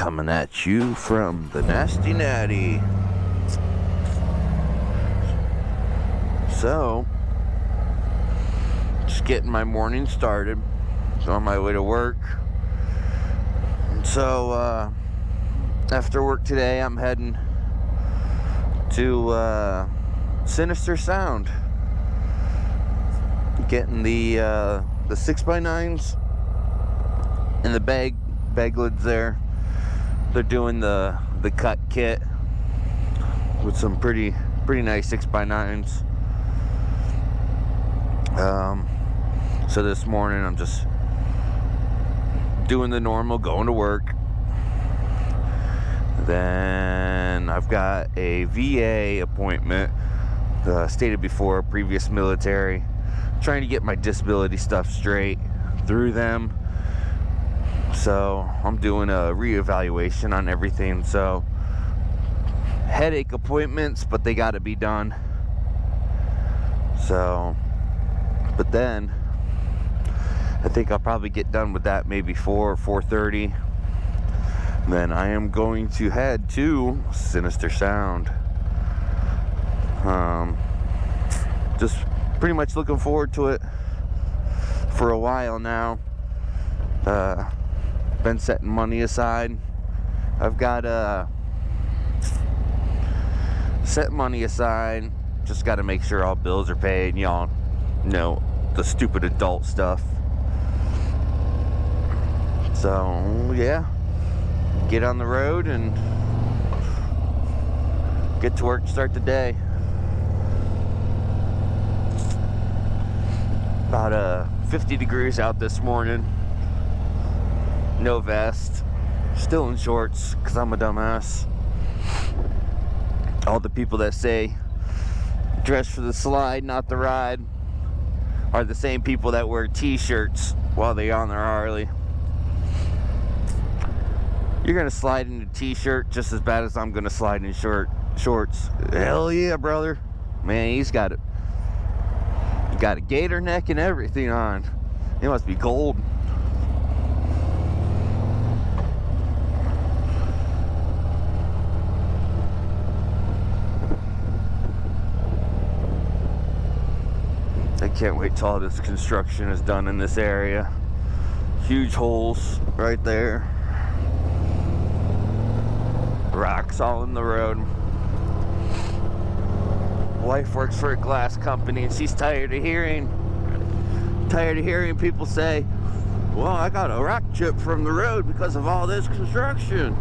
Coming at you from the Nasty Natty. So, just getting my morning started. So on my way to work. So, after work today, I'm heading to Sinister Sound. Getting the 6x9s and the bag lids there. They're doing the cut kit with some pretty nice 6x9s. So this morning I'm just doing the normal, going to work. Then I've got a VA appointment, stated before, previous military, trying to get my disability stuff straight through them. So I'm doing a reevaluation on everything. So headache appointments, but they got to be done. So, but then I think I'll probably get done with that maybe 4 or 4:30. Then I am going to head to Sinister Sound. Just pretty much looking forward to it for a while now. Been setting money aside. I've got set money aside. Just got to make sure all bills are paid. Y'all know the stupid adult stuff. So yeah, get on the road and get to work, start the day. About 50 degrees out this morning. No vest, still in shorts because I'm a dumbass. All the people that say dress for the slide, not the ride, are the same people that wear t-shirts while they're on their Harley. You're gonna slide in a t-shirt just as bad as I'm gonna slide in shorts. Hell yeah, brother. Man, he's got it. He got a gator neck and everything on. He must be gold. I can't wait till all this construction is done in this area. Huge holes right there. Rocks all in the road. Wife works for a glass company and she's tired of hearing people say, well, I got a rock chip from the road because of all this construction.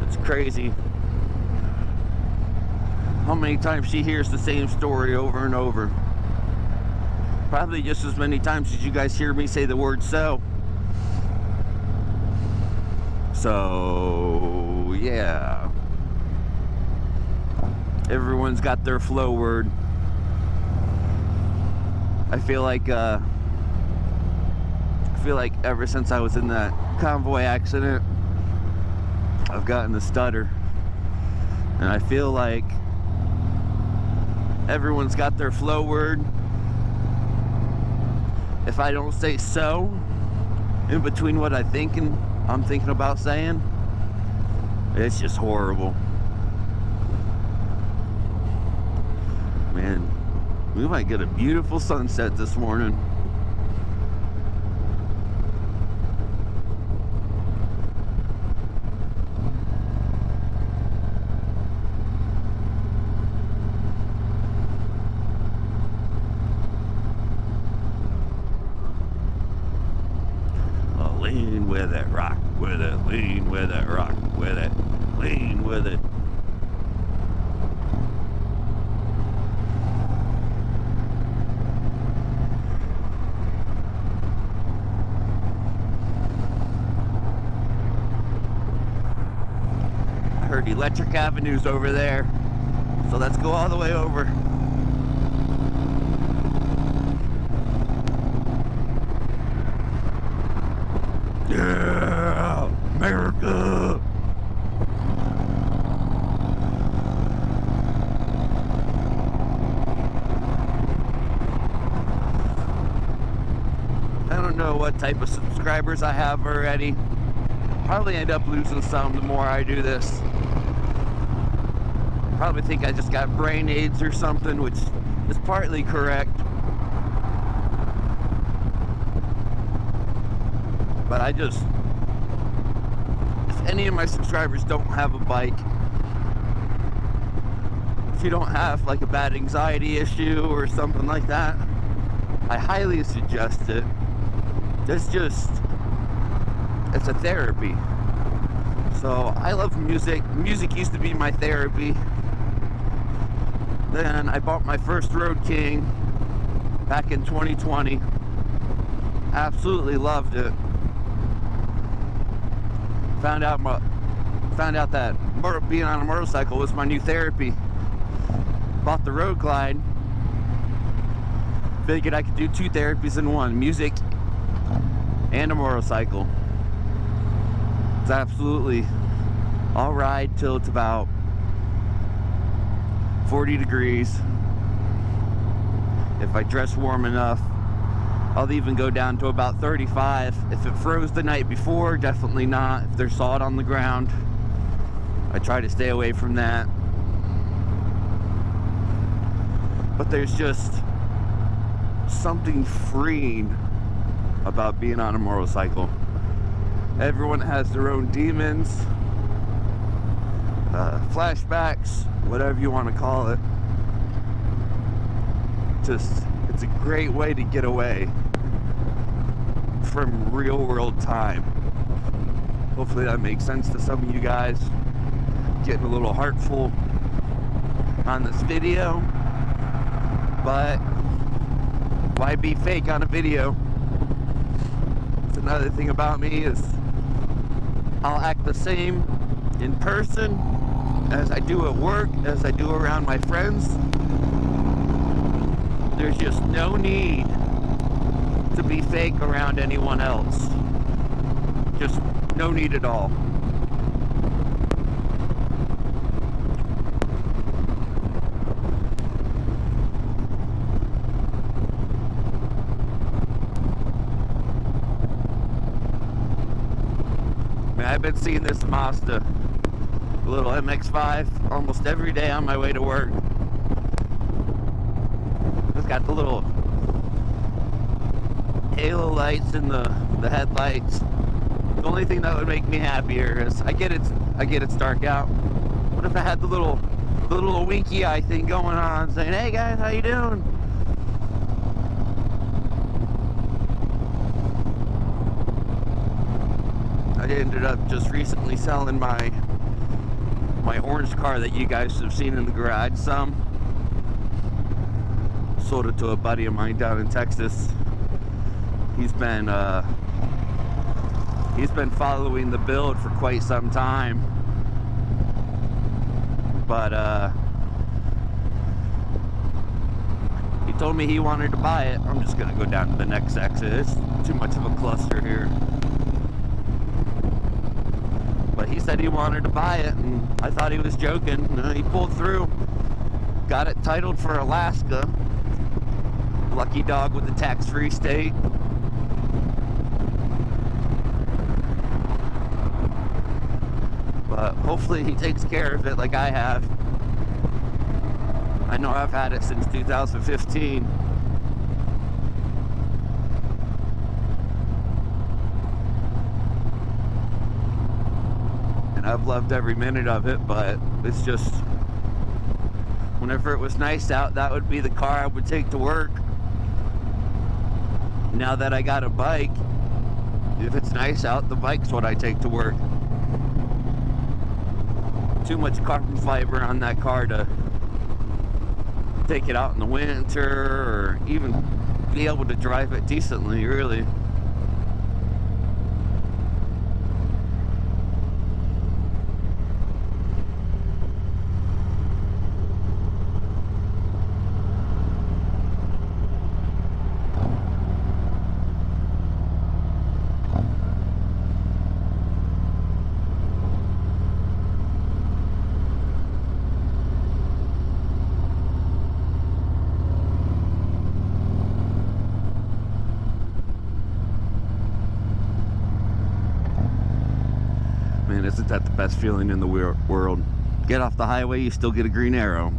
It's crazy how many times she hears the same story over and over. Probably just as many times as you guys hear me say the word so. So, yeah. Everyone's got their flow word. I feel like ever since I was in that convoy accident, I've gotten the stutter. And I feel like everyone's got their flow word. If I don't say so in between what I'm thinking about saying, it's just horrible. Man, we might get a beautiful sunset this morning. Lean with it, rock with it, lean with it, rock with it, lean with it. I heard Electric Avenue's over there, so let's go all the way over. Yeah, America. don't know what type of subscribers I have already. Probably end up losing some the more I do this. Probably think I just got brain AIDS or something, which is partly correct. But if any of my subscribers don't have a bike, if you don't have like a bad anxiety issue or something like that, I highly suggest it. It's a therapy. So I love music. Music used to be my therapy. Then I bought my first Road King back in 2020. Absolutely loved it. Found out that being on a motorcycle was my new therapy. Bought the Road Glide. Figured I could do 2 therapies in one: music and a motorcycle. It's absolutely, I'll ride till it's about 40 degrees. If I dress warm enough, I'll even go down to about 35. If it froze the night before, definitely not. If there's salt on the ground, I try to stay away from that. But there's just something freeing about being on a motorcycle. Everyone has their own demons, flashbacks, whatever you want to call it. It's a great way to get away from real world time. Hopefully that makes sense to some of you guys. Getting a little heartful on this video, but why be fake on a video? It's another thing about me is I'll act the same in person as I do at work, as I do around my friends. There's just no need to be fake around anyone else. Just no need at all. I've been seeing this Mazda, a little MX-5, almost every day on my way to work. It's got the little halo lights in the headlights. The only thing that would make me happier is I get it's dark out. What if I had the little winky eye thing going on, saying, "Hey guys, how you doing?" I ended up just recently selling my orange car that you guys have seen in the garage some. Sold it to a buddy of mine down in Texas. He's been following the build for quite some time, but he told me he wanted to buy it. I'm just gonna go down to the next exit. It's too much of a cluster here. But he said he wanted to buy it, and I thought he was joking. He pulled through, got it titled for Alaska. Lucky dog with the tax-free state. But hopefully he takes care of it like I have. I know I've had it since 2015. I've loved every minute of it, but it's just, whenever it was nice out, that would be the car I would take to work. Now that I got a bike, if it's nice out, the bike's what I take to work. Too much carbon fiber on that car to take it out in the winter or even be able to drive it decently, really. Isn't that the best feeling in the world? Get off the highway, you still get a green arrow.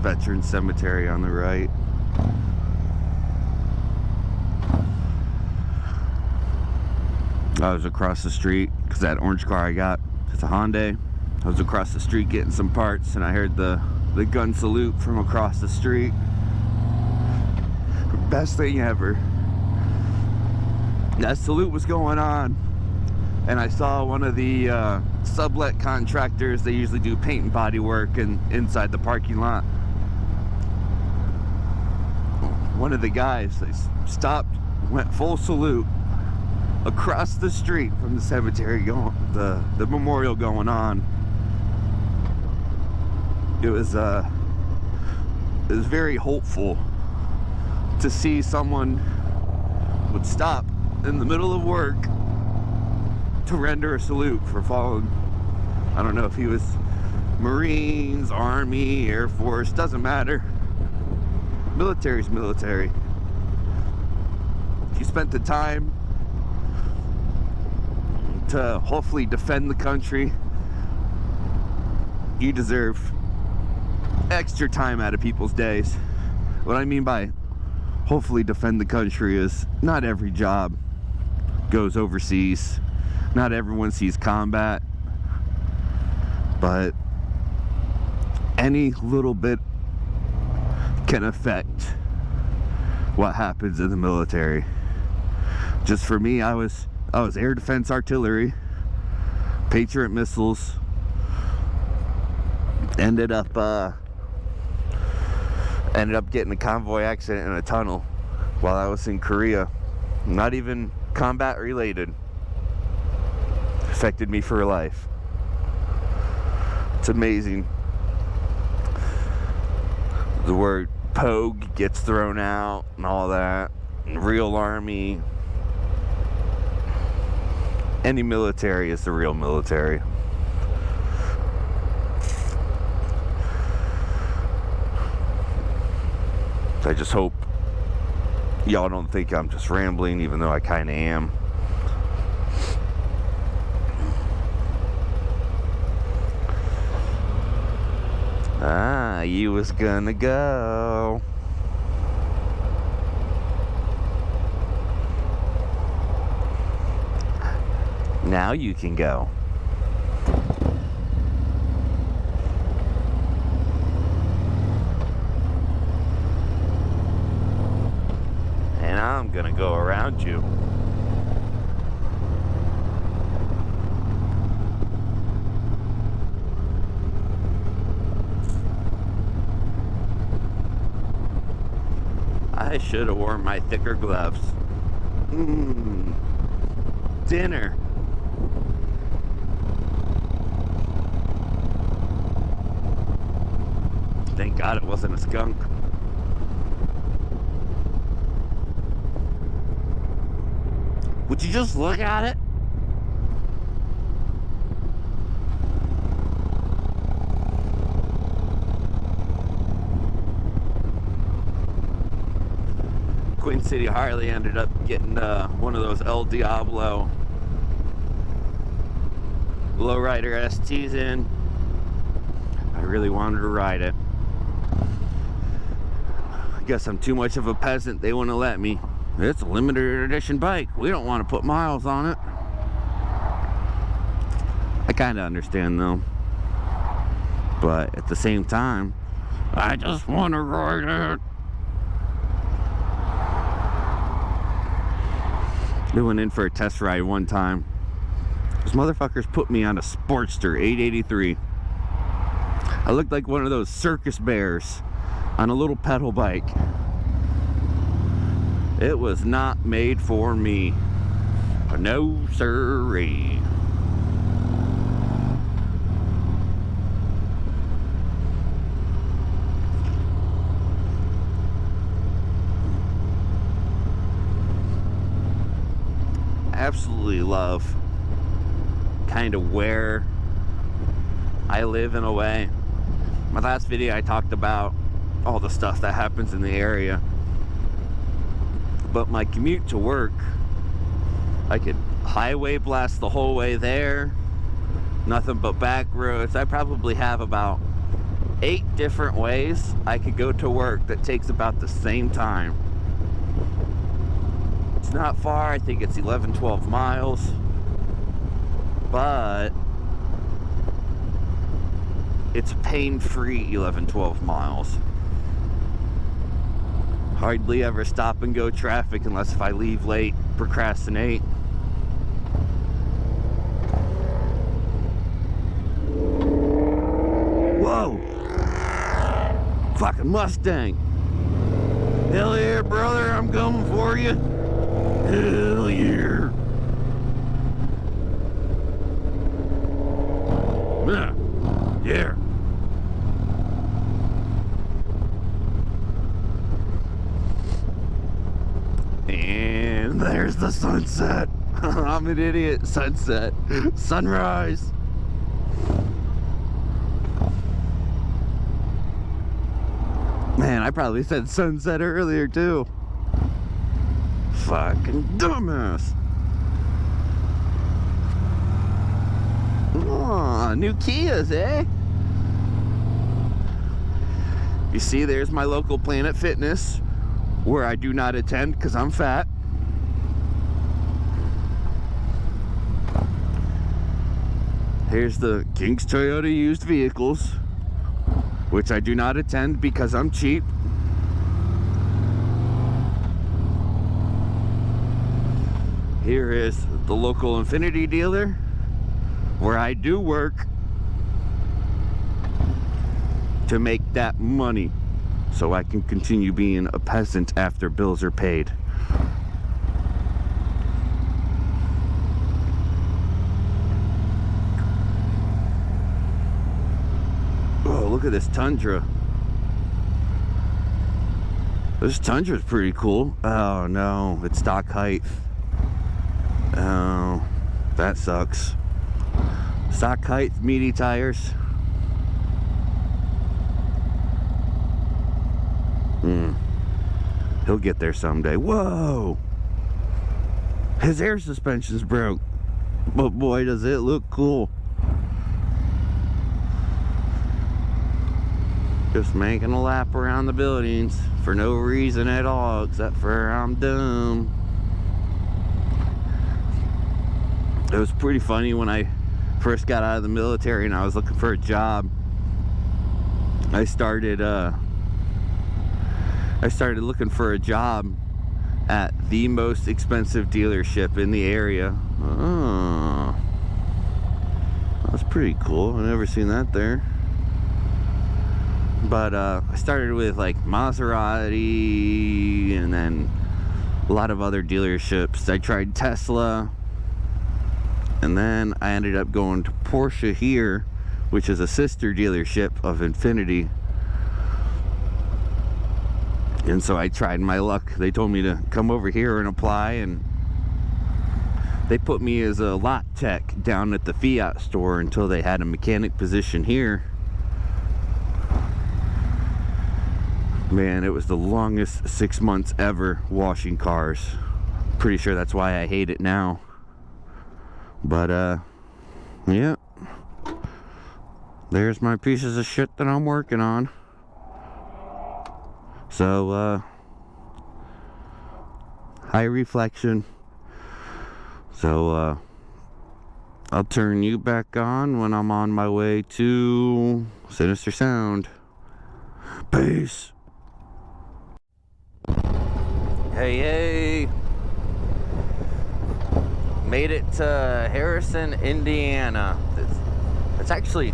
Veteran Cemetery on the right. I was across the street because that orange car I got, it's a Hyundai. I was across the street getting some parts and I heard the gun salute from across the street. Best thing ever. That salute was going on and I saw one of the sublet contractors. They usually do paint and body work inside the parking lot. One of the guys, they stopped, went full salute across the street from the cemetery, the memorial going on. It was very hopeful to see someone would stop in the middle of work to render a salute for fallen. I don't know if he was Marines, Army, Air Force, doesn't matter. Military's military. If you spent the time to hopefully defend the country, you deserve extra time out of people's days. What I mean by hopefully defend the country is not every job goes overseas. Not everyone sees combat. But any little bit can affect what happens in the military. Just for me, I was air defense artillery, Patriot missiles. Ended up getting a convoy accident in a tunnel while I was in Korea. Not even combat related. Affected me for life. It's amazing. The word pogue gets thrown out and all that. And real army. Any military is the real military. I just hope y'all don't think I'm just rambling, even though I kind of am. You was gonna go. Now you can go. And I'm gonna go around you. I should have worn my thicker gloves. Dinner. Thank God it wasn't a skunk. Would you just look at it? Queen City Harley ended up getting one of those El Diablo lowrider STs in. I really wanted to ride it. I guess I'm too much of a peasant. They wouldn't let me. It's a limited edition bike. We don't want to put miles on it. I kind of understand though. But at the same time, I just want to ride it. We went in for a test ride one time. Those motherfuckers put me on a Sportster 883. I looked like one of those circus bears on a little pedal bike. It was not made for me. No siree. absolutely love kind of where I live in a way. My last video I talked about all the stuff that happens in the area, but my commute to work, I could highway blast the whole way there, nothing but back roads. I probably have about 8 different ways I could go to work that takes about the same time. It's not far, I think it's 11-12 miles, but it's pain-free 11-12 miles. Hardly ever stop and go traffic unless if I leave late, procrastinate. Whoa! Fucking Mustang! Hell yeah, brother, I'm coming for you! Hell yeah! Yeah! And there's the sunset. I'm an idiot. Sunset. Sunrise. Man, I probably said sunset earlier too. Fucking dumbass. Oh, new Kias, eh? You see, there's my local Planet Fitness, where I do not attend because I'm fat. Here's the King's Toyota used vehicles, which I do not attend because I'm cheap. Here is the local Infinity dealer, where I do work to make that money so I can continue being a peasant after bills are paid. Oh, look at this Tundra. This Tundra's pretty cool. Oh no, it's stock height. Oh, that sucks. Stock height, meaty tires. He'll get there someday. Whoa! His air suspension's broke. But boy, does it look cool. Just making a lap around the buildings for no reason at all, except for I'm dumb. It was pretty funny when I first got out of the military and I was looking for a job. I started looking for a job at the most expensive dealership in the area. Oh, that's pretty cool. I've never seen that there. But I started with like Maserati and then a lot of other dealerships. I tried Tesla, and then I ended up going to Porsche here, which is a sister dealership of Infinity. And so I tried my luck. They told me to come over here and apply, and they put me as a lot tech down at the Fiat store until they had a mechanic position here. Man, it was the longest 6 months ever washing cars. Pretty sure that's why I hate it now. But yeah, there's my pieces of shit that I'm working on. So high reflection. So I'll turn you back on when I'm on my way to Sinister Sound. Peace. Hey, hey. Made it to Harrison, Indiana. It's actually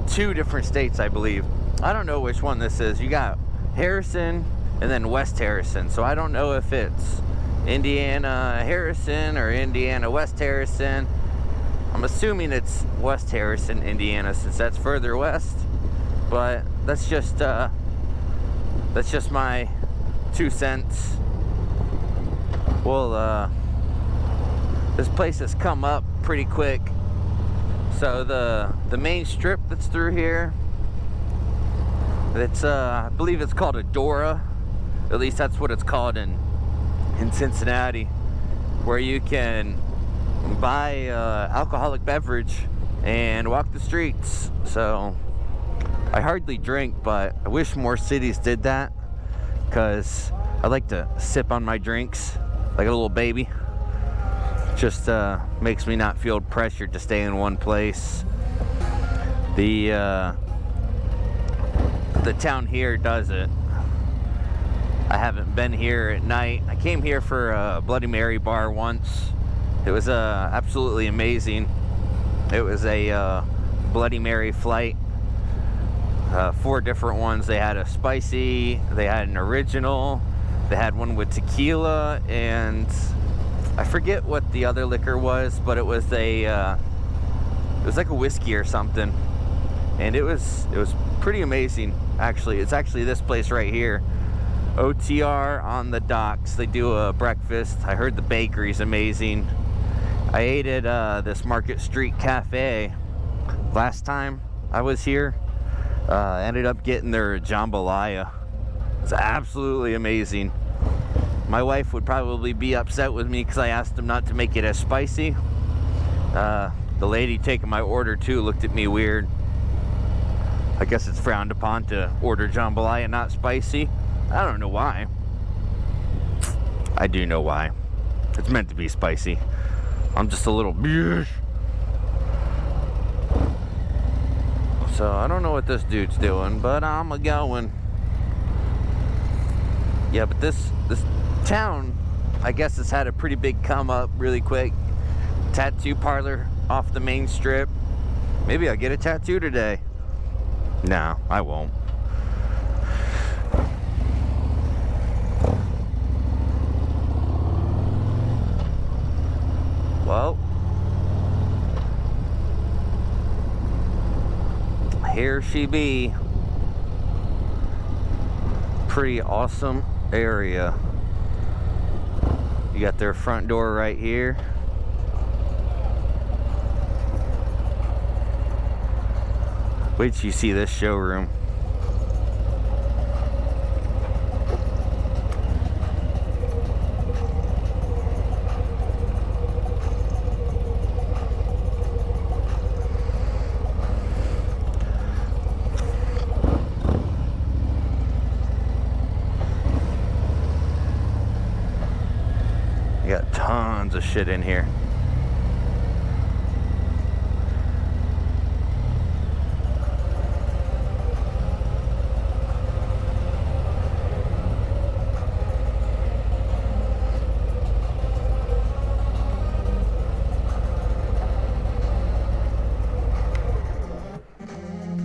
2 different states, I believe. I don't know which one this is. You got Harrison and then West Harrison. So I don't know if it's Indiana Harrison or Indiana West Harrison. I'm assuming it's West Harrison, Indiana, since that's further west. But that's just my 2 cents. We'll This place has come up pretty quick. So the main strip that's through here, it's I believe it's called Adora. At least that's what it's called in Cincinnati, where you can buy alcoholic beverage and walk the streets. So I hardly drink, but I wish more cities did that, because I like to sip on my drinks like a little baby. Just makes me not feel pressured to stay in one place. The town here does it. I haven't been here at night. I came here for a Bloody Mary bar once. It was absolutely amazing. It was a Bloody Mary flight. 4 different ones. They had a spicy, they had an original, they had one with tequila, and I forget what the other liquor was, but it was like a whiskey or something. And it was pretty amazing, actually. It's actually this place right here, OTR on the docks. They do a breakfast. I heard the bakery's amazing. I ate at this Market Street Cafe last time I was here. Ended up getting their jambalaya. It's absolutely amazing. My wife would probably be upset with me because I asked them not to make it as spicy. The lady taking my order too looked at me weird. I guess it's frowned upon to order jambalaya not spicy. I don't know why. I do know why. It's meant to be spicy. I'm just a little bitch. So I don't know what this dude's doing, but I'm a-going. Yeah, but this town, I guess, has had a pretty big come up really quick. Tattoo parlor off the main strip. Maybe I'll get a tattoo today. No, I won't. Well, here she be. Pretty awesome area. You got their front door right here. Wait till you see this showroom. You got tons of shit in here.